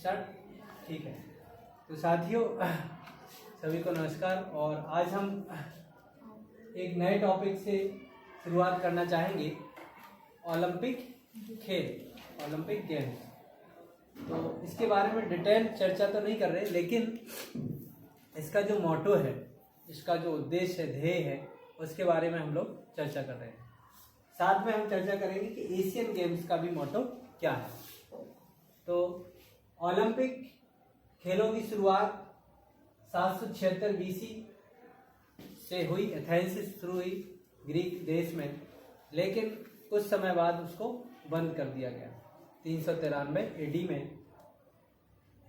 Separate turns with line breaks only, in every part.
Start. ठीक है, तो साथियों सभी को नमस्कार। और आज हम एक नए टॉपिक से शुरुआत करना चाहेंगे, ओलंपिक खेल, ओलंपिक गेम्स। तो इसके बारे में डिटेल चर्चा तो नहीं कर रहे, लेकिन इसका जो मोटो है, इसका जो उद्देश्य है, ध्येय है, उसके बारे में हम लोग चर्चा कर रहे हैं। साथ में हम चर्चा करेंगे कि एशियन गेम्स का भी मोटो क्या है। तो ओलंपिक खेलों की शुरुआत 776 BC से हुई, एथेंस से शुरू हुई ग्रीक देश में, लेकिन कुछ समय बाद उसको बंद कर दिया गया। 393 AD में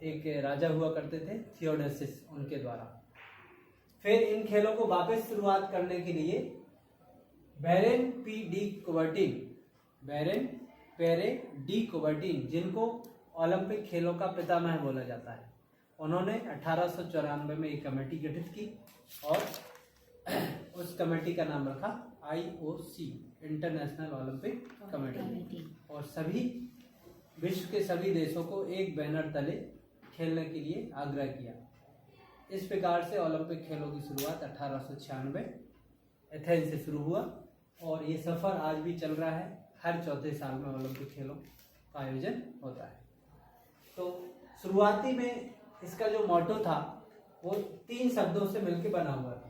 एक राजा हुआ करते थे, थियोडोसिस, उनके द्वारा। फिर इन खेलों को वापस शुरुआत करने के लिए बैरन पेरे डी कुबर्टिन, जिनको ओलंपिक खेलों का पितामह बोला जाता है, उन्होंने 1894 में एक कमेटी गठित की और उस कमेटी का नाम रखा IOC, इंटरनेशनल ओलंपिक कमेटी। और सभी विश्व के सभी देशों को एक बैनर तले खेलने के लिए आग्रह किया। इस प्रकार से ओलंपिक खेलों की शुरुआत 1896 एथेंस से शुरू हुआ और ये सफ़र आज भी चल रहा है। हर चौथे साल में ओलंपिक खेलों का आयोजन होता है। तो शुरुआती में इसका जो मोटो था वो 3 शब्दों से मिलकर बना हुआ था,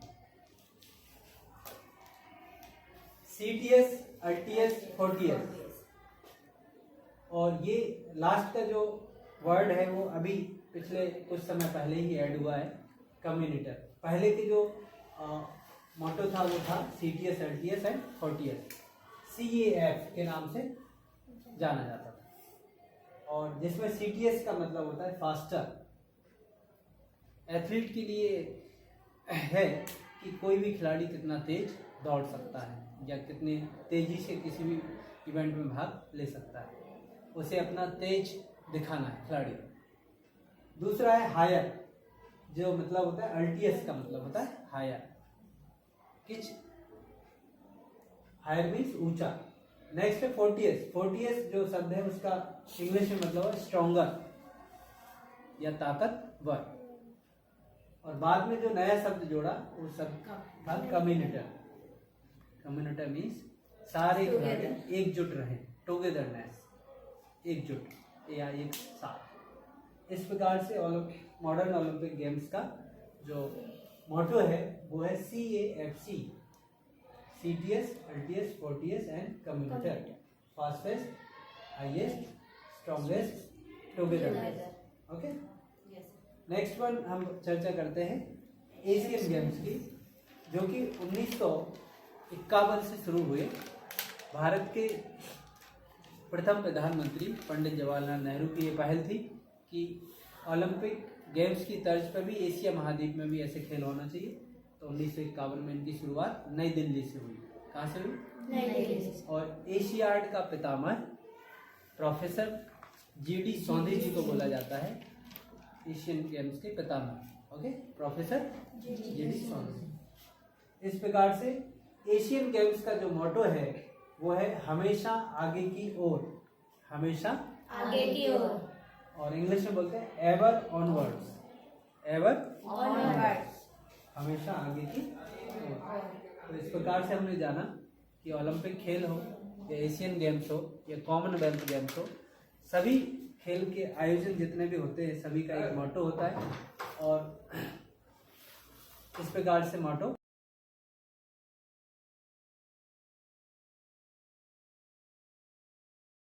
CTS, RTS, 40S। और ये लास्ट का जो वर्ड है वो अभी पिछले कुछ समय पहले ही ऐड हुआ है, कम्युनिटर। पहले के जो मोटो था वो था CTS, RTS and 40S, CAF के नाम से जाना जाता था। और जिसमें CTS का मतलब होता है फास्टर। एथलीट के लिए है कि कोई भी खिलाड़ी कितना तेज दौड़ सकता है या कितनी तेजी से किसी भी इवेंट में भाग ले सकता है, उसे अपना तेज दिखाना है खिलाड़ी को। दूसरा है हायर, जो मतलब होता है RTS का मतलब होता है हायर, किच, हायर मीन्स ऊंचा। नेक्स्ट है 40S। 40S जो शब्द है उसका इंग्लिश में मतलब है स्ट्रॉन्गर या ताकतवर। और बाद में जो नया शब्द जोड़ा वो शब्द था कम्युनिटर। कम्युनिटर मीन्स सारे खिलाड़ी एकजुट रहे, टुगेदरनेस, एकजुट या एक साथ। इस प्रकार से मॉडर्न ओलंपिक गेम्स का जो मोटो है वो है CAFC, CTS, RTS, 40S and communiter, fastest, highest, strongest, togetherness. Okay, next one हम चर्चा करते हैं एशियन गेम्स की, जो कि 1951 से शुरू हुए। भारत के प्रथम प्रधानमंत्री पंडित जवाहरलाल नेहरू की ये पहल थी कि ओलंपिक गेम्स की तर्ज पर भी एशिया महाद्वीप में भी ऐसे खेल होना चाहिए। तो 1951 में इनकी शुरुआत नई दिल्ली से हुई। कहाँ से हुई? नई दिल्ली से। और एशियाड का पितामह प्रोफेसर GD सोंधी जी को बोला जाता है एशियन गेम्स के पितामह। Okay, professor GD Sondhi. इस प्रकार से एशियन गेम्स का जो मोटो है वो है हमेशा आगे की ओर, हमेशा
आगे की ओर।
और इंग्लिश में बोलते हैं एवर ऑनवर्ड्स, एवर
ऑनवर्ड्स,
हमेशा आगे की ओर। तो इस प्रकार से हमने जाना कि ओलंपिक खेल हो या एशियन गेम्स हो या कॉमनवेल्थ गेम्स हो, सभी खेल के आयोजन जितने भी होते हैं सभी का एक मोटो होता है। और इस प्रकार से मोटो